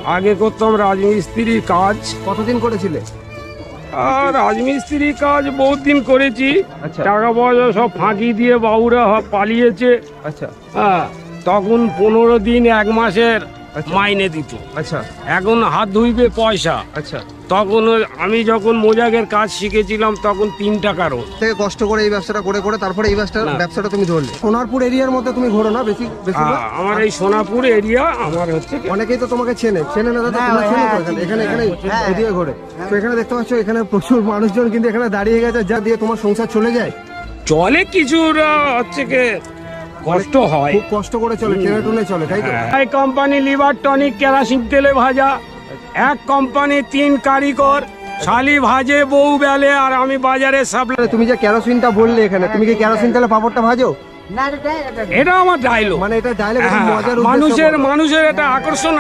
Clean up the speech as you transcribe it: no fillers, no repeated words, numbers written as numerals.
আগে করতাম রাজমিস্ত্রির কাজ। কতদিন করেছিলে? আর রাজমিস্ত্রির কাজ বহুত দিন করেছি। আচ্ছা। টাকা পয়সা সব ফাঁকি দিয়ে বাবুরা পালিয়েছে। আচ্ছা হ্যাঁ, তখন 15 দিন 1 মাসের আচ্ছা। মাইনে দিত। আচ্ছা এখন হাত ধুইবে পয়সা। আচ্ছা। তখন আমি যখন মোজাকের কাজ শিখেছিলাম তখন 3 টাকা রোজ। থেকে কষ্ট করে এই ব্যবসাটা করে করে তারপরে এই না। ব্যবসাটা তুমি ধরলে। সোনারপুর এরিয়ার মধ্যে তুমি ঘোরো না বেশি বেশি? আমার এই সোনাপুর এরিয়া আমার হচ্ছে কি- অনেকেই তো তোমাকে চেনে না দাদা, তোমরা চেনো তো এখানে এখানে এদিকে ঘোরে। তো এখানে দেখতে পাচ্ছ এখানে প্রচুর মানুষজন কিন্তু এখানে দাঁড়িয়ে গেছে, যা দিয়ে তোমার সংসার চলে যায়। চলে কিছুর হচ্ছে কি কষ্ট হয়। খুব কষ্ট করে চলে, টেনে টুনে চলে, তাই তো? এই কোম্পানি লিভার টনিক কেরাসিন তেলে ভাজা, এক কোম্পানি 3 কারিগর, শালি ভাজে বউ বেলে, আর আমি বাজারে সাপ্লাই। তুমি যে কেরোসিনটা বললে এখানে, তুমি কি কেরোসিন তেলে পাপড়টা ভাজো? এটা আমার ডায়লগ। মানে এটা ডায়লগ, মজার উদ্দেশ্য মানুষের বলো। মানুষের এটা আকর্ষণ